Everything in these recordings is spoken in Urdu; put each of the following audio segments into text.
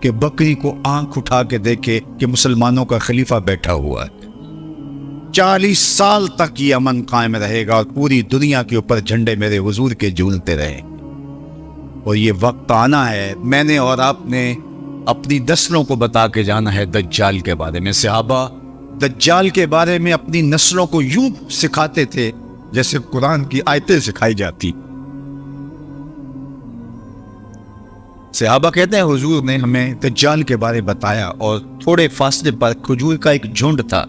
کہ بکری کو آنکھ اٹھا کے دیکھے کہ مسلمانوں کا خلیفہ بیٹھا ہوا ہے۔ 40 سال تک یہ امن قائم رہے گا اور پوری دنیا کے اوپر جھنڈے میرے حضور کے جھولتے رہیں گے۔ اور یہ وقت آنا ہے، میں نے اور آپ نے اپنی نسلوں کو بتا کے جانا ہے دجال کے بارے میں۔ صحابہ دجال کے بارے میں اپنی نسلوں کو یوں سکھاتے تھے جیسے قرآن کی آیتیں سکھائی جاتی۔ صحابہ کہتے ہیں حضور نے ہمیں دجال کے بارے بتایا اور تھوڑے فاصلے پر کھجور کا ایک جھنڈ تھا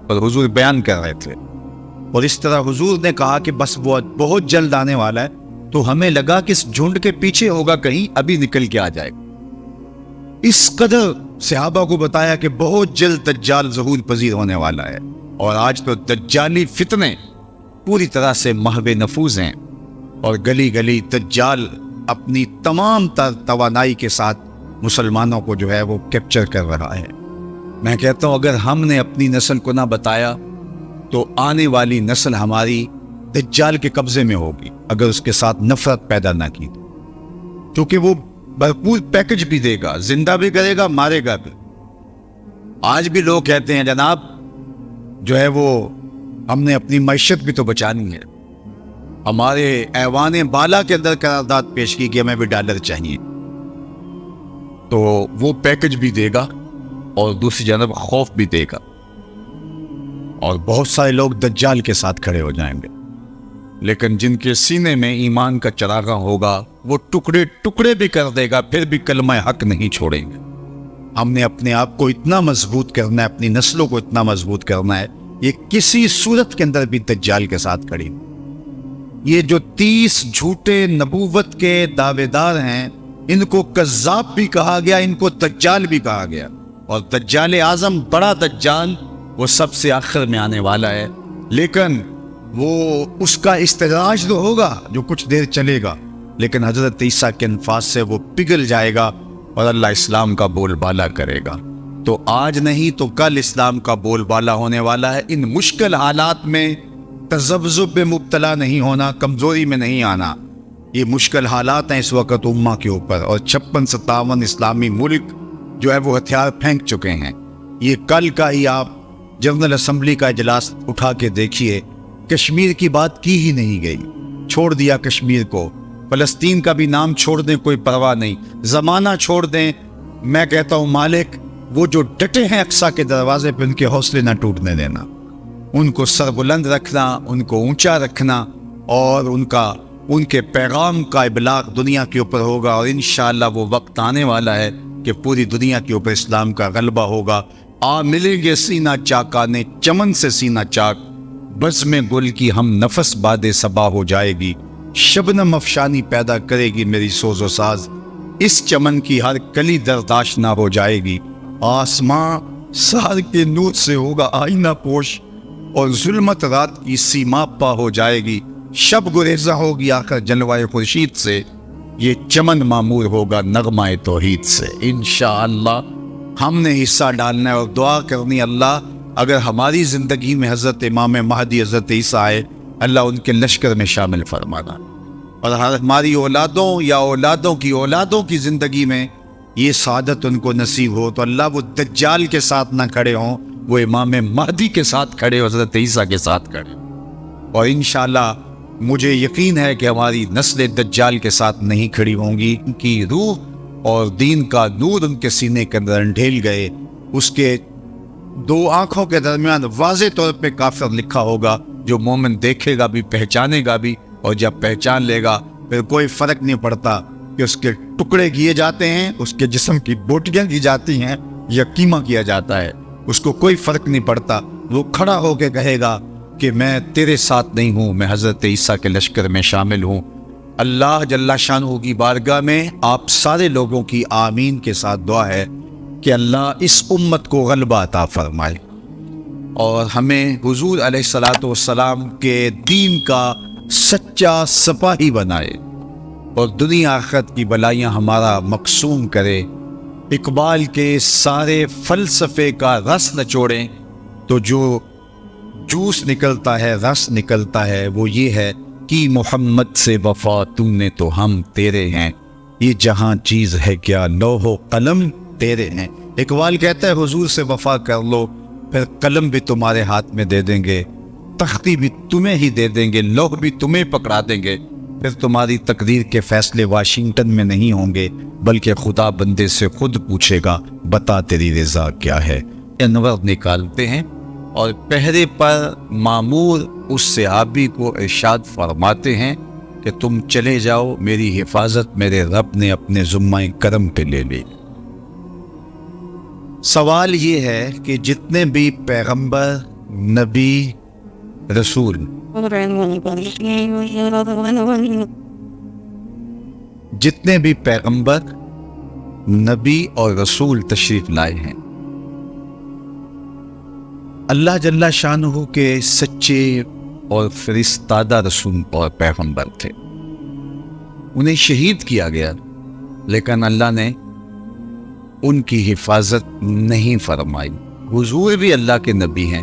اور حضور بیان کر رہے تھے، اور اس طرح حضور نے کہا کہ بس وہ بہت جلد آنے والا ہے، تو ہمیں لگا کہ اس جھنڈ کے پیچھے ہوگا کہیں، ابھی نکل کے آ جائے گا۔ اس قدر صحابہ کو بتایا کہ بہت جلد دجال ظہور پذیر ہونے والا ہے، اور آج تو دجالی فتنے پوری طرح سے محو نفوذ ہیں، اور گلی گلی دجال اپنی تمام تر توانائی کے ساتھ مسلمانوں کو جو ہے وہ کیپچر کر رہا ہے۔ میں کہتا ہوں اگر ہم نے اپنی نسل کو نہ بتایا تو آنے والی نسل ہماری دجال کے قبضے میں ہوگی اگر اس کے ساتھ نفرت پیدا نہ کی، کیونکہ وہ بھرپور پیکج بھی دے گا، زندہ بھی کرے گا، مارے گا بھی۔ آج بھی لوگ کہتے ہیں جناب جو ہے وہ ہم نے اپنی معیشت بھی تو بچانی ہے، ہمارے ایوان بالا کے اندر قرارداد پیش کی کہ ہمیں بھی ڈالر چاہیے، تو وہ پیکج بھی دے گا اور دوسری جانب خوف بھی دے گا، اور بہت سارے لوگ دجال کے ساتھ کھڑے ہو جائیں گے، لیکن جن کے سینے میں ایمان کا چراغاں ہوگا وہ ٹکڑے ٹکڑے بھی کر دے گا، پھر بھی کلمہ حق نہیں چھوڑیں گے۔ ہم نے اپنے آپ کو اتنا مضبوط کرنا ہے، اپنی نسلوں کو اتنا مضبوط کرنا ہے، یہ کسی صورت کے اندر بھی دجال کے ساتھ کھڑی۔ یہ جو 30 جھوٹے نبوت کے دعوے دار ہیں، ان کو کذاب بھی کہا گیا، ان کو دجال بھی کہا گیا، اور دجال اعظم بڑا دجال وہ سب سے آخر میں آنے والا ہے، لیکن وہ اس کا استدراج تو ہوگا جو کچھ دیر چلے گا، لیکن حضرت عیسیٰ کے انفاس سے وہ پگھل جائے گا اور اللہ اسلام کا بول بالا کرے گا۔ تو آج نہیں تو کل اسلام کا بول بالا ہونے والا ہے۔ ان مشکل حالات میں تذبذب میں مبتلا نہیں ہونا، کمزوری میں نہیں آنا۔ یہ مشکل حالات ہیں اس وقت امہ کے اوپر، اور 56-57 اسلامی ملک جو ہے وہ ہتھیار پھینک چکے ہیں۔ یہ کل کا ہی آپ جنرل اسمبلی کا اجلاس اٹھا کے دیکھیے، کشمیر کی بات کی ہی نہیں گئی، چھوڑ دیا کشمیر کو، فلسطین کا بھی نام چھوڑ دیں کوئی پرواہ نہیں، زمانہ چھوڑ دیں۔ میں کہتا ہوں مالک وہ جو ڈٹے ہیں اقصیٰ کے دروازے پہ، ان کے حوصلے نہ ٹوٹنے دینا، ان کو سر بلند رکھنا، ان کو اونچا رکھنا، اور ان کے پیغام کا ابلاغ دنیا کے اوپر ہوگا، اور انشاءاللہ وہ وقت آنے والا ہے کہ پوری دنیا کے اوپر اسلام کا غلبہ ہوگا۔ ملیں گے سینہ چاکانے چمن سے سینہ چاک، بزم گل کی ہم نفس باد صبا ہو جائے گی، شبنم افشانی پیدا کرے گی میری سوز و ساز، اس چمن کی ہر کلی درداش نہ ہو جائے گی، آسماں سحر کے نور سے ہوگا آئینہ پوش، اور ظلمت رات کی سیما پا ہو جائے گی، شب گریزہ ہوگی آخر جلوائے خورشید سے، یہ چمن معمور ہوگا نغمہ توحید سے۔ انشاءاللہ ہم نے حصہ ڈالنا ہے اور دعا کرنی، اللہ اگر ہماری زندگی میں حضرت امام مہدی حضرت عیسیٰ آئے، اللہ ان کے لشکر میں شامل فرمانا، اور ہماری اولادوں یا اولادوں کی زندگی میں یہ سعادت ان کو نصیب ہو، تو اللہ وہ دجال کے ساتھ نہ کھڑے ہوں، وہ امام مہدی کے ساتھ کھڑے، حضرت عیسیٰ کے ساتھ کھڑے۔ اور انشاءاللہ مجھے یقین ہے کہ ہماری نسل دجال کے ساتھ نہیں کھڑی ہوں گی، ان کی روح اور دین کا نور ان کے سینے کے اندر انڈھیل گئے، اس کے 2 آنکھوں کے درمیان واضح طور پہ کافر لکھا ہوگا، جو مومن دیکھے گا بھی پہچانے گا بھی، اور جب پہچان لے گا پھر کوئی فرق نہیں پڑتا کہ اس کے ٹکڑے کیے جاتے ہیں، اس کے جسم کی بوٹیاں کی جاتی ہیں یا قیمہ کیا جاتا ہے، اس کو کوئی فرق نہیں پڑتا، وہ کھڑا ہو کے کہے گا کہ میں تیرے ساتھ نہیں ہوں، میں حضرت عیسیٰ کے لشکر میں شامل ہوں۔ اللہ جل شانہ کی بارگاہ میں آپ سارے لوگوں کی آمین کے ساتھ دعا ہے کہ اللہ اس امت کو غلبہ عطا فرمائے، اور ہمیں حضور علیہ الصلاۃ والسلام کے دین کا سچا سپاہی بنائے، اور دنیا آخرت کی بلائیاں ہمارا مقسوم کرے۔ اقبال کے سارے فلسفے کا رس نچوڑیں تو جو جوس نکلتا ہے، رس نکلتا ہے، وہ یہ ہے کہ محمد سے وفا تو نے تو ہم تیرے ہیں، یہ جہاں چیز ہے کیا لوح و قلم تیرے ہیں۔ اقبال کہتا ہے حضور سے وفا کر لو پھر قلم بھی تمہارے ہاتھ میں دے دیں گے، تختی بھی تمہیں ہی دے دیں گے، لوح بھی تمہیں پکڑا دیں گے، پھر تمہاری تقدیر کے فیصلے واشنگٹن میں نہیں ہوں گے بلکہ خدا بندے سے خود پوچھے گا بتا تیری رضا کیا ہے۔ انور نکالتے ہیں اور پہرے پر مامور اس صحابی کو ارشاد فرماتے ہیں کہ تم چلے جاؤ، میری حفاظت میرے رب نے اپنے ذمہ کرم پہ لے لی۔ سوال یہ ہے کہ جتنے بھی پیغمبر، نبی، رسول جتنے بھی پیغمبر، نبی اور رسول تشریف لائے ہیں، اللہ جل شانہ کے سچے اور فرستادہ رسول اور پیغمبر تھے۔ انہیں شہید کیا گیا لیکن اللہ نے ان کی حفاظت نہیں فرمائی۔ حضور بھی اللہ کے نبی ہیں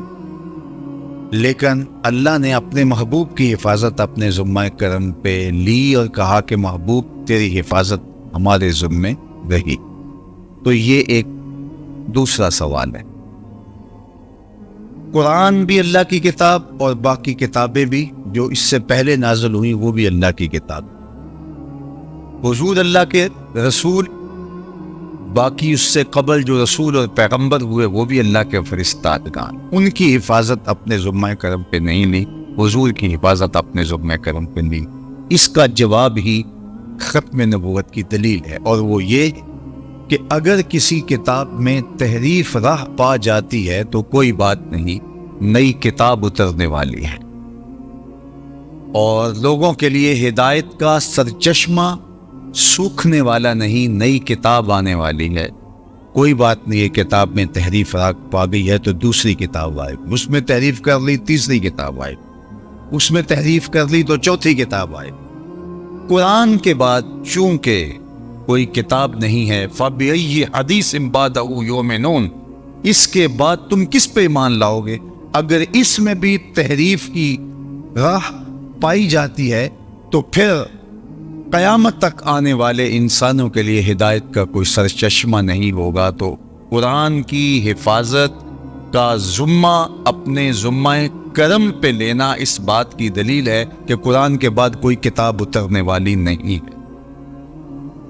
لیکن اللہ نے اپنے محبوب کی حفاظت اپنے ذمہ کرم پہ لی اور کہا کہ محبوب تیری حفاظت ہمارے ذمہ رہی۔ تو یہ ایک دوسرا سوال ہے۔ قرآن بھی اللہ کی کتاب اور باقی کتابیں بھی جو اس سے پہلے نازل ہوئی وہ بھی اللہ کی کتاب۔ حضور اللہ کے رسول، باقی اس سے قبل جو رسول اور پیغمبر ہوئے وہ بھی اللہ کے فرستادگان، ان کی حفاظت اپنے ذمہ کرم پہ نہیں لی، حضور کی حفاظت اپنے ذمہ کرم پہ لی۔ اس کا جواب ہی ختم نبوت کی دلیل ہے، اور وہ یہ کہ اگر کسی کتاب میں تحریف راہ پا جاتی ہے تو کوئی بات نہیں، نئی کتاب اترنے والی ہے اور لوگوں کے لیے ہدایت کا سرچشمہ سوکھنے والا نہیں، نئی کتاب آنے والی ہے۔ کوئی بات نہیں، یہ کتاب میں تحریف راہ پا گئی ہے تو دوسری کتاب آئے، اس میں تحریف کر لی تیسری کتاب آئے، اس میں تحریف کر لی تو چوتھی کتاب آئے۔ قرآن کے بعد چونکہ کوئی کتاب نہیں ہے، فَبِأَيِّ حَدِيثٍ بَعْدَهُ يُؤْمِنُونَ، اس کے بعد تم کس پہ ایمان لاؤ گے؟ اگر اس میں بھی تحریف کی راہ پائی جاتی ہے تو پھر قیامت تک آنے والے انسانوں کے لیے ہدایت کا کوئی سرچشمہ نہیں ہوگا۔ تو قرآن کی حفاظت کا ذمہ اپنے ذمہ کرم پہ لینا اس بات کی دلیل ہے کہ قرآن کے بعد کوئی کتاب اترنے والی نہیں ہے۔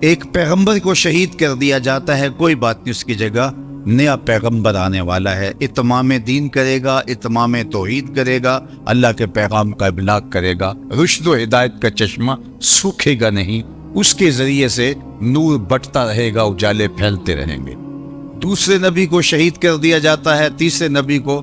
ایک پیغمبر کو شہید کر دیا جاتا ہے، کوئی بات نہیں، اس کی جگہ نیا پیغمبر آنے والا ہے، اتمام دین کرے گا، اتمام توحید کرے گا، اللہ کے پیغام کا ابلاغ کرے گا، رشد و ہدایت کا چشمہ سوکھے گا نہیں، اس کے ذریعے سے نور بٹتا رہے گا، اجالے پھیلتے رہیں گے۔ دوسرے نبی کو شہید کر دیا جاتا ہے، تیسرے نبی کو،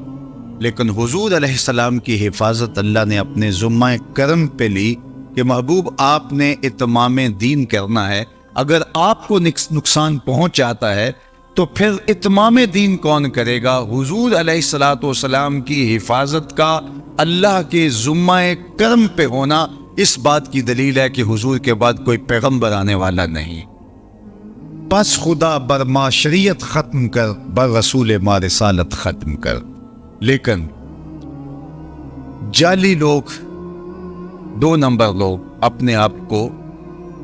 لیکن حضور علیہ السلام کی حفاظت اللہ نے اپنے ذمہ کرم پہ لی کہ محبوب آپ نے اتمام دین کرنا ہے، اگر آپ کو نقصان پہنچ جاتا ہے تو پھر اتمام دین کون کرے گا؟ حضور علیہ السلام کی حفاظت کا اللہ کے ذمہ کرم پہ ہونا اس بات کی دلیل ہے کہ حضور کے بعد کوئی پیغمبر آنے والا نہیں۔ پس خدا بر ما شریعت ختم کر، بر رسول ما رسالت ختم کر۔ لیکن جعلی لوگ، دو نمبر لوگ اپنے آپ کو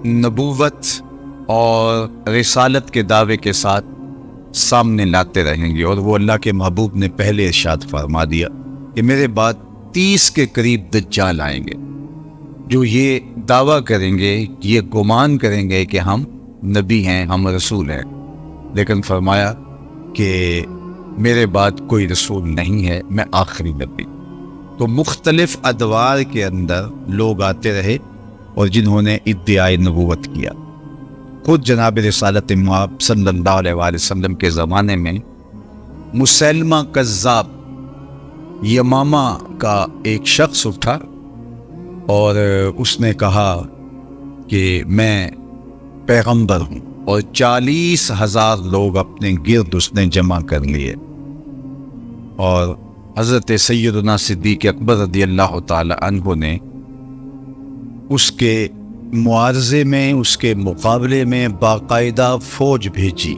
نبوت اور رسالت کے دعوے کے ساتھ سامنے لاتے رہیں گے، اور وہ اللہ کے محبوب نے پہلے ارشاد فرما دیا کہ میرے بعد 30 کے قریب دجال آئیں گے جو یہ دعویٰ کریں گے، یہ گمان کریں گے کہ ہم نبی ہیں، ہم رسول ہیں، لیکن فرمایا کہ میرے بعد کوئی رسول نہیں ہے، میں آخری نبی۔ تو مختلف ادوار کے اندر لوگ آتے رہے اور جنہوں نے ادعائے نبوت کیا۔ خود جناب رسالت مآب صلی اللہ علیہ وسلم کے زمانے میں مسیلمہ کذاب یمامہ کا ایک شخص اٹھا اور اس نے کہا کہ میں پیغمبر ہوں، اور 40,000 لوگ اپنے گرد اس نے جمع کر لیے، اور حضرت سیدنا صدیق اکبر رضی اللہ تعالی عنہ نے اس کے معارضے میں، اس کے مقابلے میں باقاعدہ فوج بھیجی۔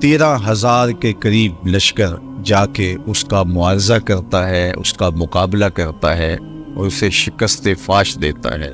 13,000 کے قریب لشکر جا کے اس کا معارضہ کرتا ہے، اس کا مقابلہ کرتا ہے اور اسے شکست فاش دیتا ہے۔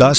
10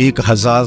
1000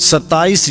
27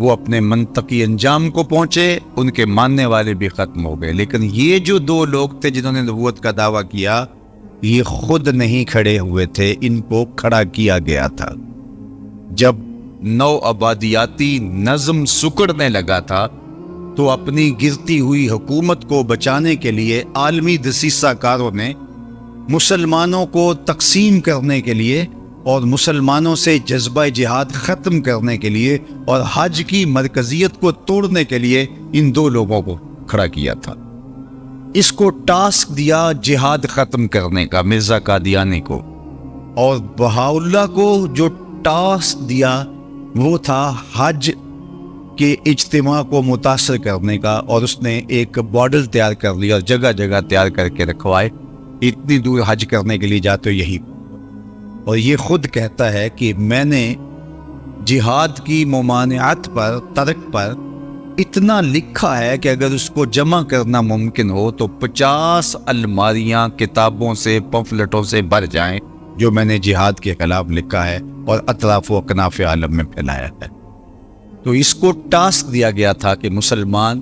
وہ اپنے منطقی انجام کو پہنچے، ان کے ماننے والے بھی ختم ہو گئے۔ لیکن یہ جو دو لوگ تھے جنہوں نے نبوت کا دعویٰ کیا، یہ خود نہیں کھڑے ہوئے تھے، ان کو کھڑا کیا گیا تھا۔ جب نو آبادیاتی نظم سکڑنے لگا تھا تو اپنی گرتی ہوئی حکومت کو بچانے کے لیے عالمی دسیسہ کاروں نے مسلمانوں کو تقسیم کرنے کے لیے اور مسلمانوں سے جذبہ جہاد ختم کرنے کے لیے اور حج کی مرکزیت کو توڑنے کے لیے ان دو لوگوں کو کھڑا کیا تھا۔ اس کو ٹاسک دیا جہاد ختم کرنے کا مرزا قادیانی کو، اور بہاؤاللہ کو جو ٹاسک دیا وہ تھا حج کے اجتماع کو متاثر کرنے کا، اور اس نے ایک ماڈل تیار کر لیا اور جگہ جگہ تیار کر کے رکھوائے، اتنی دور حج کرنے کے لیے جاتے ہو یہی۔ اور یہ خود کہتا ہے کہ میں نے جہاد کی ممانعت پر، ترک پر اتنا لکھا ہے کہ اگر اس کو جمع کرنا ممکن ہو تو 50 الماریاں کتابوں سے، پمفلٹوں سے بھر جائیں جو میں نے جہاد کے خلاف لکھا ہے اور اطراف و اکناف عالم میں پھیلایا ہے۔ تو اس کو ٹاسک دیا گیا تھا کہ مسلمان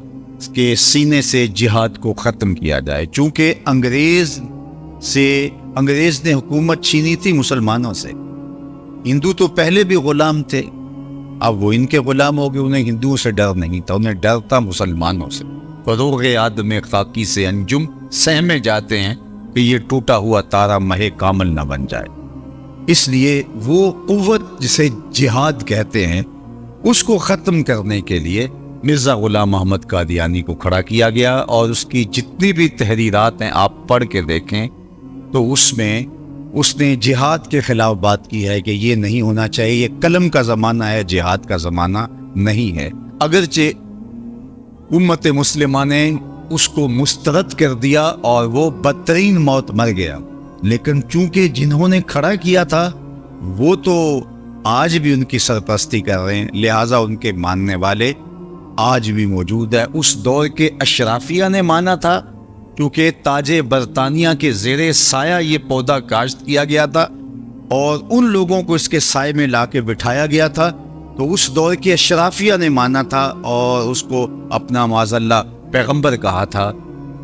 کے سینے سے جہاد کو ختم کیا جائے، چونکہ انگریز نے حکومت چھینی تھی مسلمانوں سے۔ ہندو تو پہلے بھی غلام تھے، اب وہ ان کے غلام ہو گئے، انہیں ہندوؤں سے ڈر نہیں تھا، انہیں ڈر تھا مسلمانوں سے۔ فروغ آدم خاکی سے انجم سہمے جاتے ہیں کہ یہ ٹوٹا ہوا تارا مہ کامل نہ بن جائے، اس لیے وہ قوت جسے جہاد کہتے ہیں اس کو ختم کرنے کے لیے مرزا غلام محمد قادیانی کو کھڑا کیا گیا، اور اس کی جتنی بھی تحریرات ہیں آپ پڑھ کے دیکھیں تو اس میں اس نے جہاد کے خلاف بات کی ہے کہ یہ نہیں ہونا چاہیے، یہ قلم کا زمانہ ہے، جہاد کا زمانہ نہیں ہے۔ اگرچہ امت مسلمہ نے اس کو مسترد کر دیا اور وہ بدترین موت مر گیا، لیکن چونکہ جنہوں نے کھڑا کیا تھا وہ تو آج بھی ان کی سرپرستی کر رہے ہیں، لہٰذا ان کے ماننے والے آج بھی موجود ہے۔ اس دور کے اشرافیہ نے مانا تھا، کیونکہ تاج برطانیہ کے زیر سایہ یہ پودا کاشت کیا گیا تھا اور ان لوگوں کو اس کے سائے میں لا کے بٹھایا گیا تھا، تو اس دور کے اشرافیہ نے مانا تھا اور اس کو اپنا معاذ اللہ پیغمبر کہا تھا،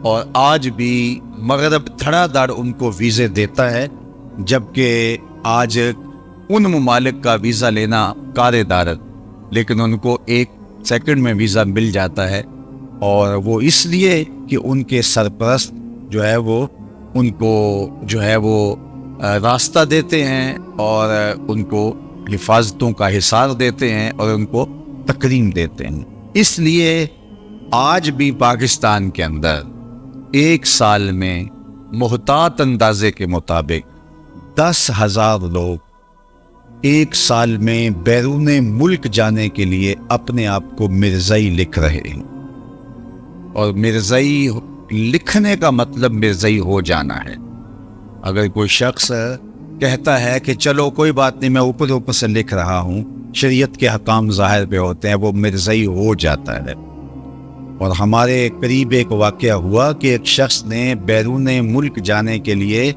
اور آج بھی مغرب دھڑا دھڑ ان کو ویزے دیتا ہے، جبکہ آج ان ممالک کا ویزا لینا کار دارت، لیکن ان کو 1 سیکنڈ میں ویزا مل جاتا ہے، اور وہ اس لیے کہ ان کے سرپرست جو ہے وہ ان کو جو ہے وہ راستہ دیتے ہیں اور ان کو حفاظتوں کا حصار دیتے ہیں اور ان کو تکریم دیتے ہیں۔ اس لیے آج بھی پاکستان کے اندر 1 سال میں محتاط اندازے کے مطابق 10,000 لوگ 1 سال میں بیرون ملک جانے کے لیے اپنے آپ کو مرزائی لکھ رہے ہیں، اور مرزائی لکھنے کا مطلب مرزائی ہو جانا ہے۔ اگر کوئی شخص کہتا ہے کہ چلو کوئی بات نہیں، میں اوپر سے لکھ رہا ہوں، شریعت کے حکام ظاہر پہ ہوتے ہیں، وہ مرزائی ہو جاتا ہے۔ اور ہمارے قریب ایک واقعہ ہوا کہ ایک شخص نے بیرون ملک جانے کے لیے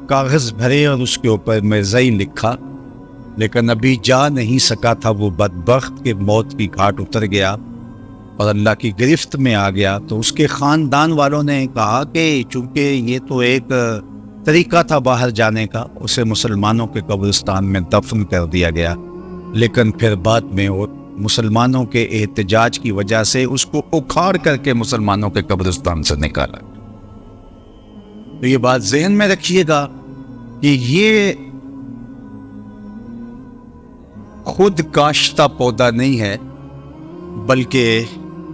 کاغذ بھرے اور اس کے اوپر مرزائی لکھا، لیکن ابھی جا نہیں سکا تھا، وہ بدبخت کہ موت کی گھاٹ اتر گیا اور اللہ کی گرفت میں آ گیا۔ تو اس کے خاندان والوں نے کہا کہ چونکہ یہ تو ایک طریقہ تھا باہر جانے کا، اسے مسلمانوں کے قبرستان میں دفن کر دیا گیا، لیکن پھر بعد میں وہ مسلمانوں کے احتجاج کی وجہ سے اس کو اکھاڑ کر کے مسلمانوں کے قبرستان سے نکالا۔ تو یہ بات ذہن میں رکھیے گا کہ یہ خود کاشتہ پودا نہیں ہے، بلکہ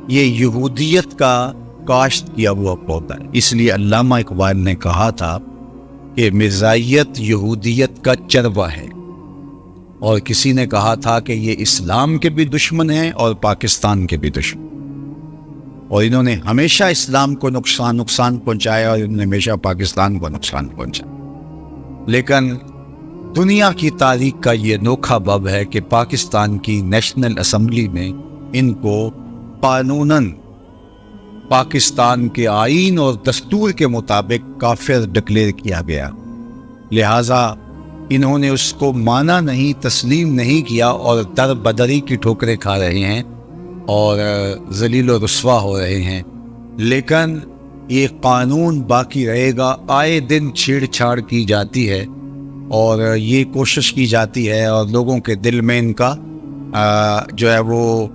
یہ یہودیت کا کاشت کیا ہوا پودا ہے۔ اس لیے علامہ اقبال نے کہا تھا کہ مرزائیت یہودیت کا چروا ہے، اور کسی نے کہا تھا کہ یہ اسلام کے بھی دشمن ہیں اور پاکستان کے بھی دشمن، اور انہوں نے ہمیشہ اسلام کو نقصان پہنچایا اور انہوں نے ہمیشہ پاکستان کو نقصان پہنچایا۔ لیکن دنیا کی تاریخ کا یہ انوکھا باب ہے کہ پاکستان کی نیشنل اسمبلی میں ان کو قانوناً پاکستان کے آئین اور دستور کے مطابق کافر ڈکلیئر کیا گیا، لہٰذا انہوں نے اس کو مانا نہیں، تسلیم نہیں کیا اور در بدری کی ٹھوکریں کھا رہے ہیں اور ذلیل و رسوا ہو رہے ہیں۔ لیکن یہ قانون باقی رہے گا، آئے دن چھیڑ چھاڑ کی جاتی ہے اور یہ کوشش کی جاتی ہے اور لوگوں کے دل میں ان کا جو ہے وہ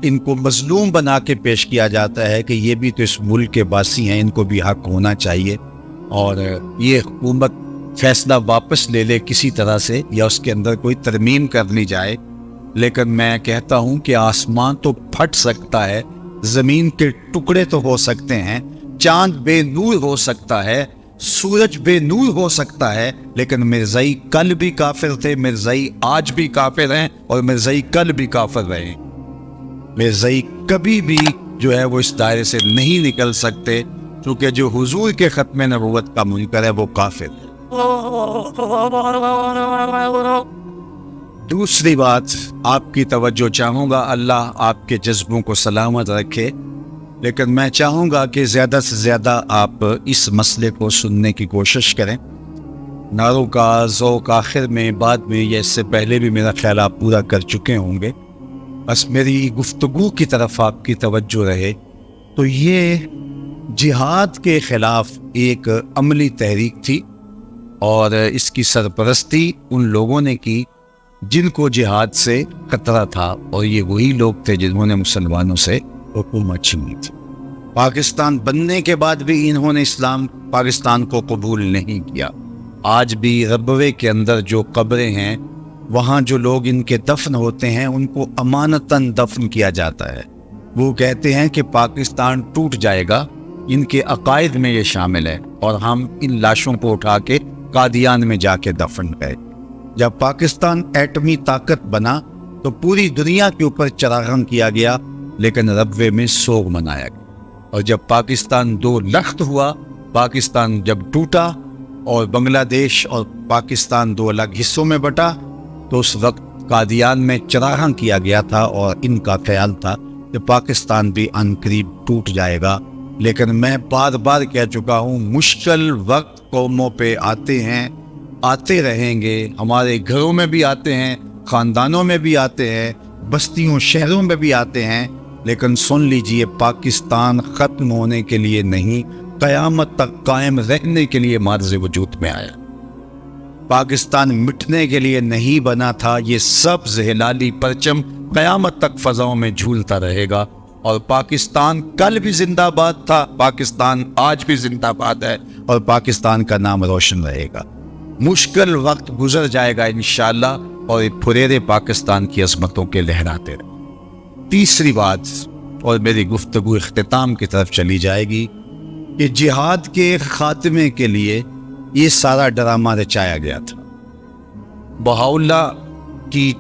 ان کو مظلوم بنا کے پیش کیا جاتا ہے کہ یہ بھی تو اس ملک کے باسی ہیں، ان کو بھی حق ہونا چاہیے اور یہ حکومت فیصلہ واپس لے لے کسی طرح سے یا اس کے اندر کوئی ترمیم کر لی جائے۔ لیکن میں کہتا ہوں کہ آسمان تو پھٹ سکتا ہے، زمین کے ٹکڑے تو ہو سکتے ہیں، چاند بے نور ہو سکتا ہے، سورج بے نور ہو سکتا ہے، لیکن مرزائی کل بھی کافر تھے، مرزائی آج بھی کافر ہیں اور مرزائی کل بھی کافر رہے۔ مرزائی کبھی بھی جو ہے وہ اس دائرے سے نہیں نکل سکتے، کیونکہ جو حضور کے ختم نبوت کا منکر ہے وہ کافر ہے۔ دوسری بات آپ کی توجہ چاہوں گا، اللہ آپ کے جذبوں کو سلامت رکھے، لیکن میں چاہوں گا کہ زیادہ سے زیادہ آپ اس مسئلے کو سننے کی کوشش کریں۔ نعروں کا ذوق آخر میں، بعد میں یا اس سے پہلے بھی میرا خیال آپ پورا کر چکے ہوں گے، بس میری گفتگو کی طرف آپ کی توجہ رہے۔ تو یہ جہاد کے خلاف ایک عملی تحریک تھی اور اس کی سرپرستی ان لوگوں نے کی جن کو جہاد سے خطرہ تھا، اور یہ وہی لوگ تھے جنہوں نے مسلمانوں سے حکومت چھینی تھی۔ پاکستان بننے کے بعد بھی انہوں نے اسلام پاکستان کو قبول نہیں کیا۔ آج بھی ربوے کے اندر جو قبریں ہیں، وہاں جو لوگ ان کے دفن ہوتے ہیں ان کو امانتاً دفن کیا جاتا ہے۔ وہ کہتے ہیں کہ پاکستان ٹوٹ جائے گا، ان کے عقائد میں یہ شامل ہے، اور ہم ان لاشوں کو اٹھا کے قادیان میں جا کے دفن گئے۔ جب پاکستان ایٹمی طاقت بنا تو پوری دنیا کے اوپر چراغاں کیا گیا، لیکن ربوے میں سوگ منایا گیا۔ اور جب پاکستان دو لخت ہوا، پاکستان جب ٹوٹا اور بنگلہ دیش اور پاکستان دو الگ حصوں میں بٹا، تو اس وقت قادیان میں چراغاں کیا گیا تھا اور ان کا خیال تھا کہ پاکستان بھی عنقریب ٹوٹ جائے گا۔ لیکن میں بار بار کہہ چکا ہوں، مشکل وقت قوموں پہ آتے ہیں، آتے رہیں گے، ہمارے گھروں میں بھی آتے ہیں، خاندانوں میں بھی آتے ہیں، بستیوں شہروں میں بھی آتے ہیں، لیکن سن لیجئے پاکستان ختم ہونے کے لیے نہیں، قیامت تک قائم رہنے کے لیے مارز وجود میں آیا۔ پاکستان مٹنے کے لیے نہیں بنا تھا، یہ سبز ہلالی پرچم قیامت تک فضاؤں میں جھولتا رہے گا، اور پاکستان کل بھی زندہ باد تھا، پاکستان آج بھی زندہ باد ہے، اور پاکستان کا نام روشن رہے گا۔ مشکل وقت گزر جائے گا انشاءاللہ، اور پھریرے پاکستان کی عظمتوں کے لہراتے رہے۔ تیسری بات، اور میری گفتگو اختتام کی طرف چلی جائے گی، کہ جہاد کے خاتمے کے لیے یہ سارا ڈرامہ رچایا گیا تھا۔ بہاؤاللہ کی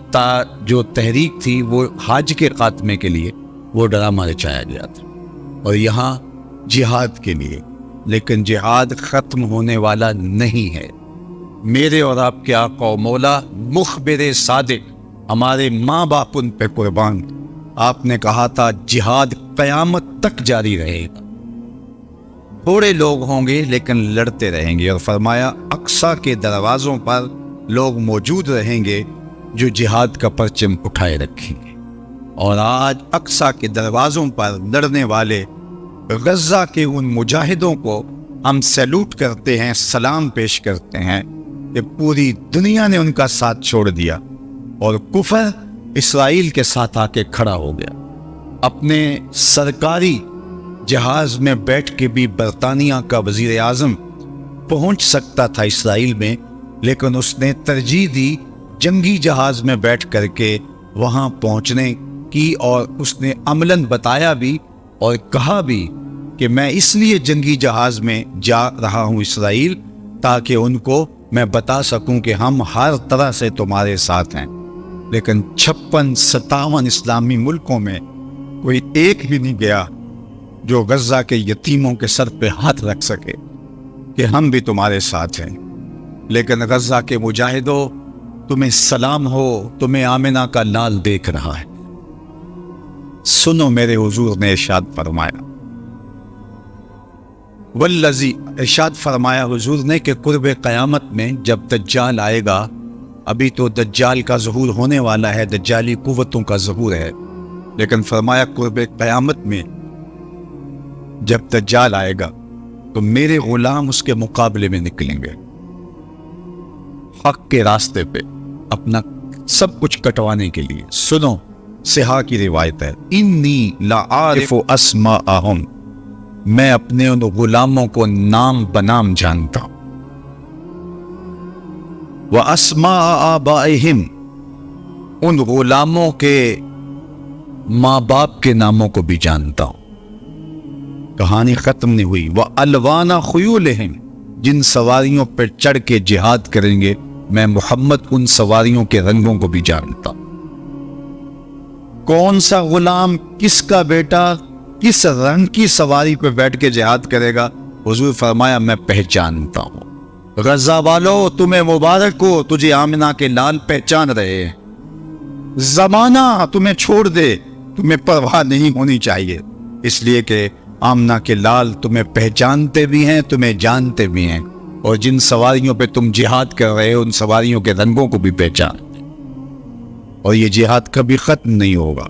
جو تحریک تھی وہ حج کے خاتمے کے لیے وہ ڈرامہ رچایا گیا تھا، اور یہاں جہاد کے لیے، لیکن جہاد ختم ہونے والا نہیں ہے۔ میرے اور آپ کے آقا و مولا مخبر صادق، ہمارے ماں باپ ان پہ قربان، آپ نے کہا تھا جہاد قیامت تک جاری رہے گا، تھوڑے لوگ ہوں گے لیکن لڑتے رہیں گے، اور فرمایا اقصی کے دروازوں پر لوگ موجود رہیں گے جو جہاد کا پرچم اٹھائے رکھیں گے۔ اور آج اقصی کے دروازوں پر لڑنے والے غزہ کے ان مجاہدوں کو ہم سیلوٹ کرتے ہیں، سلام پیش کرتے ہیں کہ پوری دنیا نے ان کا ساتھ چھوڑ دیا اور کفر اسرائیل کے ساتھ آ کے کھڑا ہو گیا۔ اپنے سرکاری جہاز میں بیٹھ کے بھی برطانیہ کا وزیر اعظم پہنچ سکتا تھا اسرائیل میں، لیکن اس نے ترجیح دی جنگی جہاز میں بیٹھ کر کے وہاں پہنچنے کی، اور اس نے عملاً بتایا بھی اور کہا بھی کہ میں اس لیے جنگی جہاز میں جا رہا ہوں اسرائیل، تاکہ ان کو میں بتا سکوں کہ ہم ہر طرح سے تمہارے ساتھ ہیں۔ لیکن 56-57 اسلامی ملکوں میں کوئی ایک بھی نہیں گیا جو غزہ کے یتیموں کے سر پہ ہاتھ رکھ سکے کہ ہم بھی تمہارے ساتھ ہیں۔ لیکن غزہ کے مجاہدوں، تمہیں سلام ہو، تمہیں آمنہ کا لال دیکھ رہا ہے۔ سنو، میرے حضور نے ارشاد فرمایا، والذی ارشاد فرمایا حضور نے کہ قرب قیامت میں جب دجال آئے گا، ابھی تو دجال کا ظہور ہونے والا ہے، دجالی قوتوں کا ظہور ہے، لیکن فرمایا قرب قیامت میں جب دجال آئے گا تو میرے غلام اس کے مقابلے میں نکلیں گے، حق کے راستے پہ اپنا سب کچھ کٹوانے کے لیے۔ سنو، صحاح کی روایت ہے، انی لعارف اسماءہم، میں اپنے ان غلاموں کو نام بنام جانتا ہوں، واسماء آبائہم، ان غلاموں کے ماں باپ کے ناموں کو بھی جانتا ہوں۔ کہانی ختم نہیں ہوئی، وَأَلْوَانَ خُيُولِهِمْ، جن سواریوں پر چڑھ کے جہاد کریں گے میں محمد ان سواریوں کے رنگوں کو بھی جانتا ہوں۔ کون سا غلام، کس کا بیٹا کس رنگ کی سواری پہ بیٹھ کے جہاد کرے گا، حضور فرمایا میں پہچانتا ہوں۔ غزہ والو تمہیں مبارک ہو، تجھے آمنہ کے لال پہچان رہے ہیں۔ زمانہ تمہیں چھوڑ دے، تمہیں پرواہ نہیں ہونی چاہیے، اس لیے کہ آمنہ کے لال تمہیں پہچانتے بھی ہیں، تمہیں جانتے بھی ہیں، اور جن سواریوں پہ تم جہاد کر رہے ہو ان سواریوں کے رنگوں کو بھی پہچان، اور یہ جہاد کبھی ختم نہیں ہوگا۔